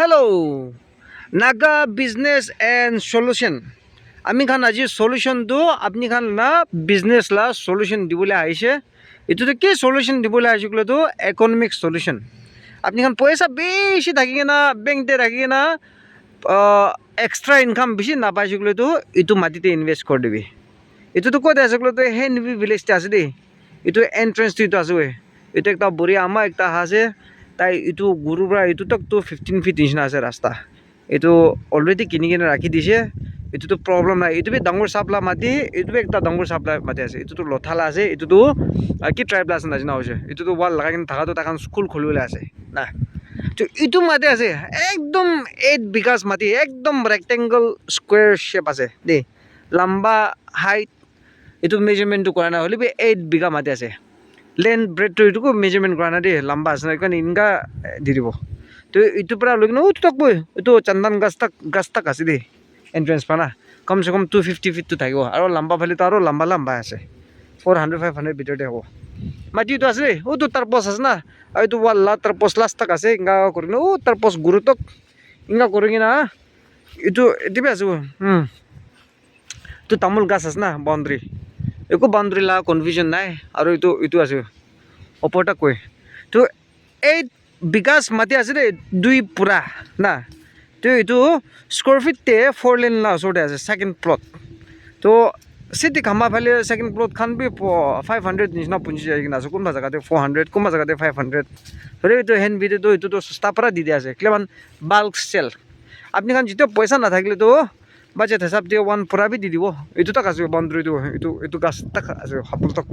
Hello, Naga Business and Solution. আমি খান আজি solution দো আপনি খান না বিজনেস লা সলিউশন দিবলে আইছে এটুতে কি সলিউশন দিবলে আইছিগুলো তো ইকোনমিক সলিউশন আপনি খান পয়সা বেশি থাকি না ব্যাংকে রাখি না এক্সট্রা ইনকাম বেশি না পাইছিগুলো তো এটু মাটিতে ইনভেস্ট করে দিবি এটু তো কত আছে গুলো তো হে নিবি ভিলেজতে আছে দেই এটু এন্ট্রেন্স তো আছে ওই এটা একটা বড়ি আমা একটা আছে তাই এটু গুরুবরা এটু তক তো 15 ফিট নিচিনা আছে রাস্তা এটু অলরেডি কিনি কিনে রাখি দিছে এটু তো প্রবলেম নাই এটু বি ডাঙৰ সাপলা মাটি এটু বি একটা ডাঙৰ সাপলা মাটি আছে এটু তো লথালা আছে এটু তো কি ট্রাইবল আছে নাজিনা হৈছে এটু তো ওয়াল লাগাই কিনে থাকা তো তাকান স্কুল খুলিবলৈ আছে না তো এটু মাটি আছে একদম 8 বিঘাস মাটি একদম রেক্টেঙ্গল স্কোয়ার শেপ আছে দে লম্বা হাইট এটু মেজারমেন্টটো কৰা না হলি বি 8 বিঘা মাটি আছে লেন্থ ব্ৰেড তো এটুকু মেজাৰমেন্ট কৰা না দে লম্বা আছে না কাৰণ ইনকা দি দিব তো এটু পৰা লৈ কিনে তক বই এটু চন্দন গাছ তক আছে দে এন্ট্রেন্স পানা কমসে কম 250 ফিট তো থাকিব আৰু লম্বা ফালি তো আৰু লম্বা আছে 400-500 ভিতৰতে হ'ব মাটি তো আছে ও তো তাৰ পছ আছে না আৰু তো ওয়াল তাৰ পছ লাষ্ট তক আছে ইনকা কৰিনো ও তাৰ পছ গুৰু তক ইনকা কৰিগি না এটু দিবে আছে তো তামোল গাছ আছে না বাউন্ডাৰি একো বাউন্ডাৰি লা কনফিউজন নাই আৰু এটু আছে ওপৰটা কৈ তো 8 বিঘাস মাটি আছে দে 2 পুৰা না তো এটু স্কোয়াৰ ফিটতে 4 লেন লা ওচৰতে আছে সেকেন্ড প্লট তো সিটি খামা ফালে সেকেন্ড প্লট খান বি 500 নিচিনা পুঞ্জি যায় কিনা আছে কোনবা জায়গাতে 400 কোনবা জায়গাতে 500 ধরে তো হেন ভিডিও তো এটু তো সস্তা পৰা দি দিয়া আছে ক্লেমান বাল্ক সেল আপনি খান যেটা পয়সা না থাকলে তো বাজেট হিসাব দিয়ে 1 পুরা বি দি দিব এটু তক আছে বাউন্ডারি তো এটু গাছ তক আছে হাপুল তক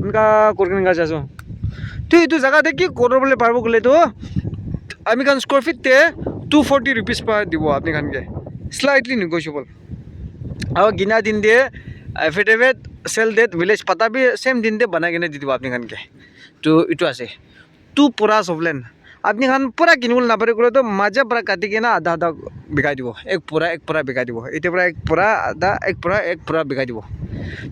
ইনকা করকিন গাছ আছে তো এটু জায়গাতে কি করবলে পারবো গলে তো আমি খান স্কোয়ার ফিটতে 240 रुपीस पर দিব আপনি খান কে স্লাইটলি নেগোशिएबल और गिना दिन दे एफिडेविट सेल डेट विलेज पता भी सेम दिन दे बना के दी দিব আপনি খান কে তো ইটো আছে টু পুরা সবলেন আপনি খান পুরা কিনবল না পারে গলে তো মাজা পুরা কাটি के ना आधा बिगाई দিব एक पूरा बिगाई দিব এতে পুরা एक पूरा आधा एक पूरा बिगाई দিব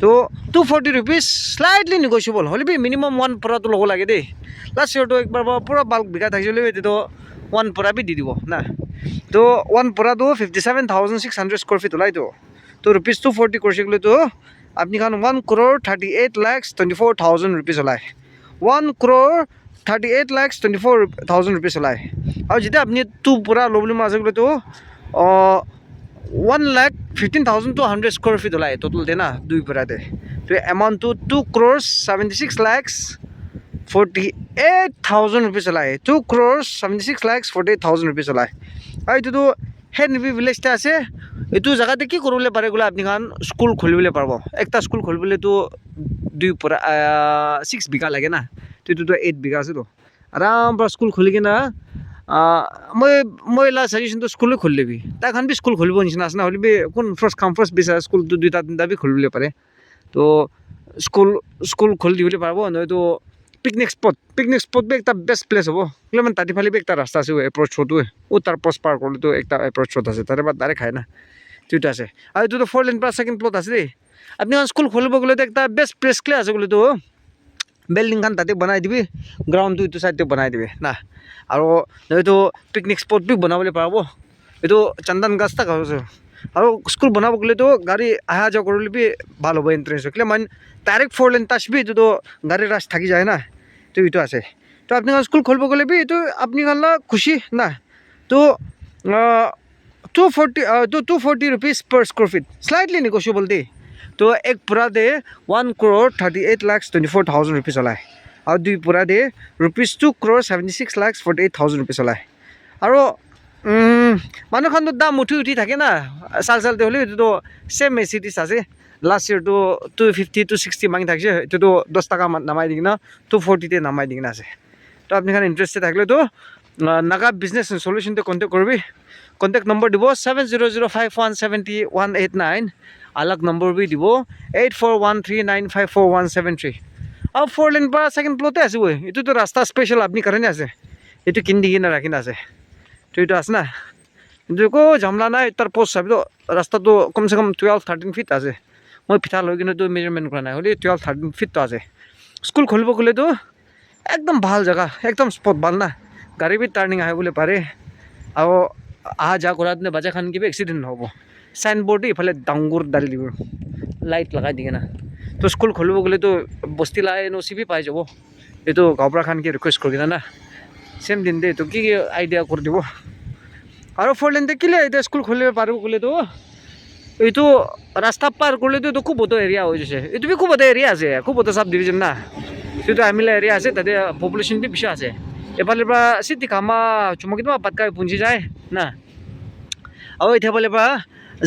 তো 240 रुपीस स्लाइटली नेगोशिएबल হলি বি মিনিমাম 1 পুরা তো লগ লাগে দে লাস্ট ইয়ার তো একবার পুরা বাল্ক বিঘা থাকিলে এতে তো 1 পুরা भी दी দিব না তো 1 পুরা তো 57,600 স্কোয়ার ফিট ওলাই তো रुपीस 240 করছে গলে তো আপনি খান 1 crore 38 lakhs 24,000 रुपीस ওলাই 1 crore 38 lakhs 24,000 रुपीस ওলাই আর যেটা আপনি 2 পুরা লবলি মাঝে গলে তো 1,15,200 স্কোয়ার ফিট ওলাই টোটাল দে না 2 পুরাতে তো অ্যামাউন্ট তো 2 crores 76 lakhs 48,000 रुपीस ওলাই 2 crores 76 lakhs 48,000 रुपीस ওলাই আর এটো তো হেন নিবি ভিলেজতে আছে এটু জায়গাতে কি করবলে পারে গুলো আপনি খান স্কুল খুলিবলে পারবো একটা স্কুল খুলিবলে তো 2 পুরা 6 বিঘা লাগে না তো এটু তো 8 বিঘা আছে তো আরাম পৰা স্কুল খুলি কিনা মই লা সাজেশন তো স্কুল খুলি লবি তা খান বি স্কুল খুলিব নিচিনা আছে না হলিবি কোন ফার্স্ট বিসা স্কুল তো দুইটা তিনটা বি খুলিবলে পারে তো স্কুল খুলি দিবলে পারবো নয় তো পিকনিক স্পট বি একটা বেস্ট প্লেস হবো মানে তাতে ফালে বি একটা রাস্তা আছে এপ্রোচ ছোট ও তার পোস্ট পার করলে তো একটা এপ্রোচ ছোট আছে তারে বাদ ডাইরেক্ট খায় না দুইটা আছে আর এটু তো 4 লেন প্লাস সেকেন্ড প্লট আছে দেই আপনি স্কুল খুলিব গলে তো একটা বেস্ট প্লেস ক্লে আছে গলে তো বিল্ডিং খান তাতে বনাই দিবি গ্রাউন্ড তো ইটো সাইডতে বনাই দিবি না আর নয়তো পিকনিক স্পট বি বনাবলে পারব এটো চন্দন গাছ তক আছে আর স্কুল বনাব গলে তো গাড়ি আহা যাওয়া করলে বি ভালো হবে এন্ট্রেন্স হলে মানে ডাইরেক্ট 4 লেন তাসবি তো গাড়ি রাস থাকি যায় না তো ইটো আছে তো আপনি স্কুল খুলব গলে বি তো আপনি খানলা খুশি না তো 240 रुपीस पर स्क्वायर फीट स्लाइटली नेगोशिएबल दे तो एक पूरा दे 1 crore 38 lakhs 24,000 रुपीस ওলাই और 2 पूरा दे रुपीस 2 crore 76 lakhs 48,000 रुपीस ওলাই और মানুহ খান তো দাম উঠি থাকে না সালতে হলে তো সেম সিটিস আছে লাস্ট ইয়ার তো 250 to 60 মাঙ্গি থাকছে এটা তো 10 টাকা নামাই দিই না 240 তে নামাই দিই না আছে তো আপনি খান ইন্টারেস্টেড থাকলে তো নাগা বিজনেস সলিউশনতে কন্টাক্ট করবি কন্টাক্ট নম্বর দিব 7005170189 अलग नंबर भी দিব 8413954173 আর 4 লেন পৰা সেকেন্ড প্লটে আছে ওই এটো তো রাস্তা স্পেশাল আপনি কারণে আছে এটো কিন্দি কিনা রাখি না আছে তো এটা আছে না কিন্তু কো ঝামলা নাই তার পোস্ট সাবি তো রাস্তা তো কমসে কম 12-13 ফিট আছে মই ফিটা লৈ কিনে তো মেজারমেন্ট করা নাই হলি 12-13 ফিট তো আছে স্কুল খুলিব গলে তো একদম ভাল জায়গা একদম স্পট ভাল না গাড়ি বি টার্নিং আহে বলে পারে আৰু অহা যোৱা কৰাত বাচ্চা খান কিবা এক্সিডেণ্ট নহ'ব চাইনবোৰ্ড ইফালে ডাঙৰ ডালি দিব লাইট লগাই দি কিনে তো স্কুল খুলিব গ'লেতো বস্তি লাই এন' চি বি পাই যাব এইটো গাঁৱৰ পৰা খান কি ৰিকুৱেষ্ট কৰি কিনে না চেম দিন দে এইটো কি আইডিয়া কৰি দিব আৰু ফ'ৰ লেনতে কিলে এতিয়া স্কুল খুলিব পাৰোঁ ক'লেতো এইটো ৰাস্তা পাৰ কৰিলেতো এইটো খুব বড় এৰিয়া হৈ গৈছে এইটো বি খুব বড় এৰিয়া আছে খুব বড় চাব ডিভিজন না যিটো আমিলা এৰিয়া আছে তাতে পপুলেশ্যন বি বেছি আছে এফালে পৰা চিটি খামা চুমকিত পাতকাই পুঞ্জি যায় না আৰু এফালে পৰা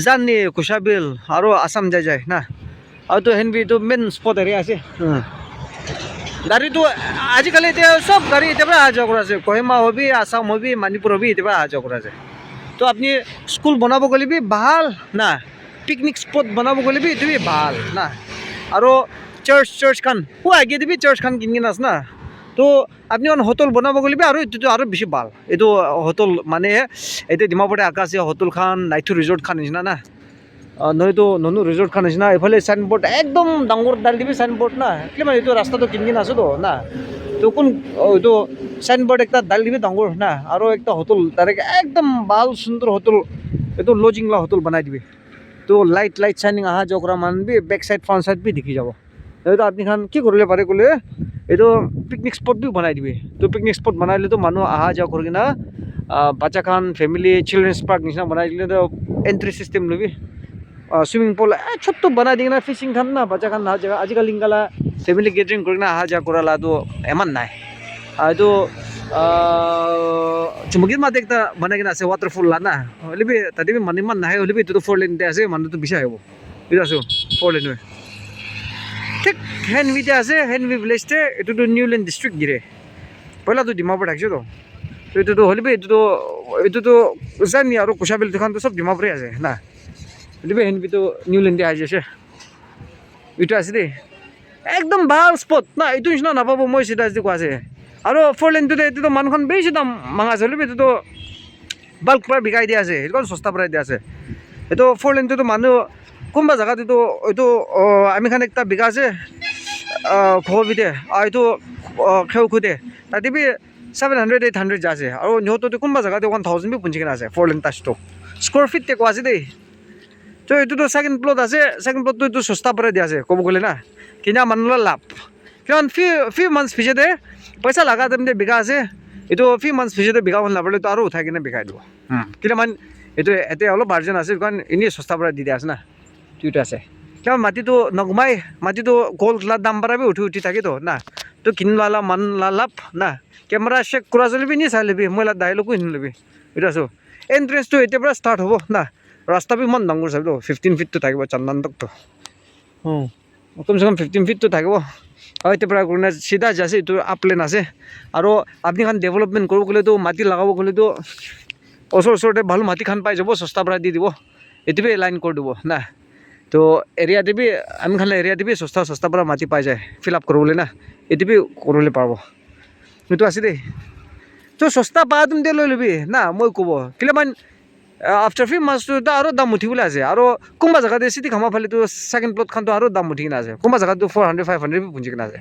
জানি কুচাবিল আৰু আছাম যায় না আৰু তো হেনবি এইটো মেইন স্পট এৰিয়া আছে গাড়ীটো আজিকালি এতিয়া চব গাড়ী এতিয়াৰ পৰা অহা যোৱা কৰা আছে Kohima hobby Assam hobby Manipur hobby এতিয়াৰ পৰা অহা যোৱা কৰা আছে তো আপুনি স্কুল বনাব গ'লে বি ভাল না পিকনিক স্পট বনাব গ'লে বি এইটো বি ভাল না আৰু চাৰ্চ খান আগে দিবি চাৰ্চ খান কিনি কিনে আছে না তো আপনি হোটেল বনাব গ'লে বি আৰু এইটোতো আৰু বেছি ভাল এইটো হোটেল মানে এতিয়া ডিমাপুৰতে আকাশী হোটেল খান নাইথু ৰিজৰ্ট খান নিচিনা না নহয়তো ননু ৰিজৰ্ট খান নিচিনা এইফালে চাইনবোৰ্ড একদম ডাঙৰ ডাল দিবি চাইনবোৰ্ড না কি মানে এইটো ৰাস্তাটো কিনি কিনে আছোতো না তো কোন এইটো চাইনবোৰ্ড একটা ডাল দিবি ডাঙৰ না আৰু একটা হোটেল তাৰে একদম ভাল সুন্দৰ হোটেল এইটো লজিংলা হোটেল বনাই দিবি তো লাইট চাইনিং অহা যোৱা কৰা মানুহ বি বেক চাইড ফ্ৰণ্ট চাইড বি দেখি যাব এইটো আপুনি খান কি কৰিলে পাৰে ক'লে এইটো পিকনিক স্পট বি বনাই দিবি তো পিকনিক স্পট বনাইলেতো মানুহ অহা যোৱা কৰি কিনে বাচ্চা খান ফেমিলি চিলড্ৰেন্স পাৰ্ক নিচিনা বনাই দিলেতো এণ্ট্ৰি চিষ্টেম ল'বি সুইমিং পুল ছোট্ট বনাই দি কিনে ফিচিং খান না বাচ্চা খান অহা যোৱা আজিকালি ইংগালা ফেমিলি গেটাৰিং কৰি কিনে অহা যোৱা কৰালাতো ইমান নাই এইটো চুমকিত মাতে একটা বনাই কিনে আছে ৱাটাৰফল লা না হ'লে বি তাতে বি মানুহ ইমান নাহে হ'লে বি এইটোতো 4 লেনতে আছে মানুহটো বেছি আহিব বুজি আছোঁ 4 লেন হয় ঠিক হেনভিতে আছে হেনভি ভিলেজতে এইটোতো নিউ লেন ডিষ্ট্ৰিক্ট গিৰে পহিলাতো ডিমাপুৰ থাকিছেতো তো এইটোতো হ'লে বি এইটোতো জানি আৰু কুচাবিল দুখানতো চব ডিমাপুৰে আছে না হ'লে বি হেনভিটো নিউ লেনতে আহি আছে এইটো আছে দেই একদম ভাল স্পট না এইটো নিচিনা নাপাব মই চিধা চিধি কোৱা আছে আৰু 4 লেনটোতে এইটোতো মানুহখন বেছি দাম মাঙা আছে হ'লে বি এইটোতো বাল্ক পৰা বিকাই দিয়া আছে সেইটো সস্তা পৰাই দিয়া আছে এইটো 4 লেনটোতো মানুহ কোনোবা জেগাত এইটো আমি খান একটা বিঘা আছে খবিতে এইটো খেউখুতে তাতে বি 700-800 যা আছে আৰু সিহঁততো কোনোবা জেগাতে 1000 বি পুঞ্জি কিনে আছে 4 লেন টাচটো স্কোৱাৰ ফিট তে কোৱা আছে দেই তো এইটোতো ছেকেণ্ড প্লট আছে ছেকেণ্ড প্লটটো এইটো সস্তা পৰাই দিয়া আছে ক'ব গ'লে না কিনা মানুহৰ লাভ কিমান ফিউ মান্থছ পিছতে পইচা লগা তেমনি বিঘা আছে এইটো ফিউ মান্থছ পিছতে বিঘাখন নাপালেতো আৰু উঠাই কিনে বিকাই দিব কিমান এইটো এতিয়া অলপ মাৰ্জিন আছে কাৰণ এনেই সস্তা পৰাই দি দিয়া আছে না এইটো আছে কিমান মাটিটো নকমাই মাটিটো গ'ল্ড দাম বাঢ়াবি উঠি থাকেতো না তো কিনি লোৱা মান লাভ না কেমেৰা চেক কৰা চলিবি নি চাই ল'বি মই দাইলকো কিনি ল'বি এইটো আছোঁ এণ্ট্ৰেঞ্চটো এতিয়াৰ পৰা ষ্টাৰ্ট হ'ব না ৰাস্তা বি ইমান ডাঙৰ চাবিতো 15 ফিটটো থাকিব চান্দানতকতো কমচে কম 15 ফিটটো থাকিব আৰু এতিয়াৰ পৰা কৰি চিধা যাছে এইটো আপলেন আছে আৰু আপুনি খান ডেভেলপমেণ্ট কৰিব গ'লেতো মাটি লগাব গ'লেতো ওচৰতে ভাল মাটি খান পাই যাব সস্তা পৰা দি দিব এইটো বি লাইন কৰি দিব না তো এৰিয়া দিবি আমি খালে এৰিয়া দিবি সস্তা পৰা মাটি পাই যায় ফিল আপ কৰিবলৈ না এইটো বি কৰিবলৈ পাব এইটো আছে দেই তো সস্তা পা তুমি লৈ ল'বি না মই ক'ব কেলে মান আফটাৰ ফিউ মান্থছটো আৰু দাম উঠিবলৈ আছে আৰু কোনোবা জেগাতে চিটি খামা ফালেতো ছেকেণ্ড প্লট খানটো আৰু দাম উঠি কিনে আছে কোনোবা জেগাতো 400-500 বি পুঞ্জি কিনে আছে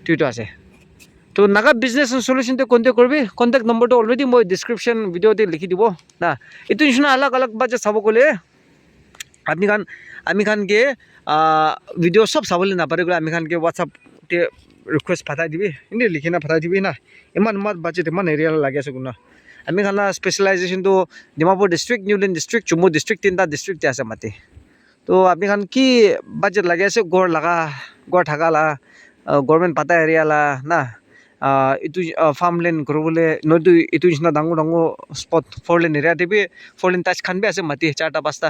তো এইটো আছে তো নাগা বিজনেছ চলিউশ্যনটো কণ্টেক্ট কৰিবি কণ্টেক্ট নম্বৰটো অলৰেডি মই ডিছক্ৰিপশ্যন ভিডিঅ'তে লিখি দিব না এইটো নিচিনা আলগ বাজেট চাব গ'লে আমি খানকে ভিডিঅ' চব চাবলৈ নাপাৰে গ'লে আমি খানকে হোৱাটছআপতে ৰিকুৱেষ্ট পঠাই দিবি এনেই লিখি না পঠাই দিবি না ইমান বাজেট ইমান এৰিয়া লাগি আছে কোনো আমি খানা স্পেচিয়েলাইজেশ্যনটো ডিমাপুৰ ডিষ্ট্ৰিক্ট নিউ লেন ডিষ্ট্ৰিক্ট জম্মু ডিষ্ট্ৰিক্ট 3টা ডিষ্ট্ৰিক্টতে আছে মাটি তো আপুনি খান কি বাজেট লাগি আছে গড় থাকালা গভৰ্ণমেণ্ট পাতা এৰিয়ালা না এইটো ফাৰ্ম লেণ্ড কৰিবলৈ নদী এইটো নিচিনা ডাঙৰ স্পট 4 লেন এৰিয়া দিবি 4 লেন টাচ খান বি আছে মাটি 4টা-5টা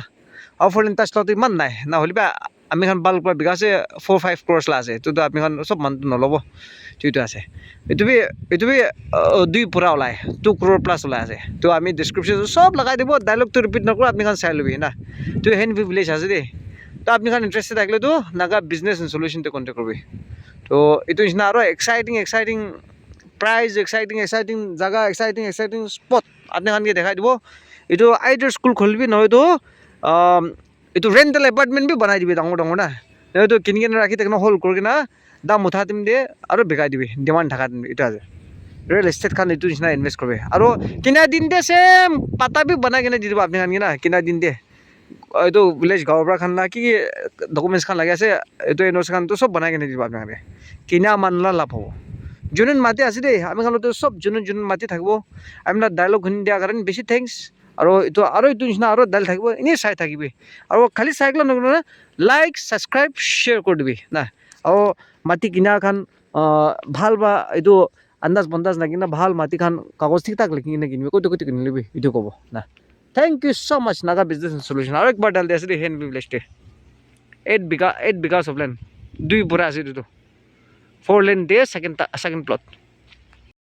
আৰু 4 লেন টাচটো ইমান নাই না হ'লে বা আমি খান বাল্ক পৰা বিঘা আছে 4-5 ক্ৰ'ৰ্ছ লা আছে এইটোতো আপুনি খান চব মানুহটো নল'ব এইটো আছে এইটো বি 2 পূৰা ওলায় 2 ক্ৰ'ৰ প্লাছ ওলাই আছে তো আমি ডিছক্ৰিপশ্যন চব লগাই দিব ডাইলগটো ৰিপিট নকৰোঁ আপুনি খান চাই ল'বি না তো হেনভি ভিলেজ আছে দেই তো আপুনি খান ইণ্টাৰেষ্টেড থাকিলেতো নাগা বিজনেছ এণ্ড চলিউশ্যনটো কণ্টেক্ট কৰিবি তো এইটো নিচিনা আৰু এক্সাইটিং প্ৰাইজ এক্সাইটিং জাগা এক্সাইটিং স্পট আপুনি খানকে দেখাই দিব এইটো আইডাৰ স্কুল খুলিবি নহয়তো এইটো ৰেণ্টেল এপাৰ্টমেণ্ট বি বনাই দিবি ডাঙৰ না নহয়তো কিনি কিনে ৰাখি তেখেতক হোল্ড কৰি কিনে দাম উঠা তুমি দিয়ে আৰু বিকাই দিবি ডিমাণ্ড থকা তুমি এইটো আছে ৰিয়েল এষ্টেট খান এইটো নিচিনা ইনভেষ্ট কৰিবি আৰু কিনা দিন দে চেম পাতা বি বনাই কিনে দি দিব আপুনি খান কিনা কিনা দিন দে এইটো ভিলেজ গাঁৱৰ পৰা খান না কি ডকুমেণ্টছ খান লাগি আছে এইটো এনঅ'চি খানটো চব বনাই কিনে দি দিব আপোনালোকে কিনা মানলা লাভ হ'ব যোন মাটি আছে দেই আমি খানতো চব যোন মাটি থাকিব আমি ডাইলগ শুনি দিয়াৰ কাৰণে বেছি থেংকছ আৰু এইটো নিচিনা আৰু ডাইল থাকিব এনেই চাই থাকিবি আৰু খালি চাই গ'লে নহয় লাইক ছাবস্ক্ৰাইব শ্বেয়াৰ কৰি দিবি না আৰু মাটি কিনা খান ভাল বা এইটো আন্দাজ বন্দাজ নাকিনা ভাল মাটি খান কাগজ ঠিক ঠাক লিখি কিনে কিনিবি ক'তো কিনি ল'বি এইটো ক'ব না থ্যাংক ইউ সো মাচ নাগা বিজনেস সলিউশন আৰু একবাৰ ডাল দি আছে দেই হেন ভিলেজতে 8 বিঘা অফ লেণ্ড 2 পুৰা আছে এইটো 4 লেন দিয়ে ছেকেণ্ড প্লট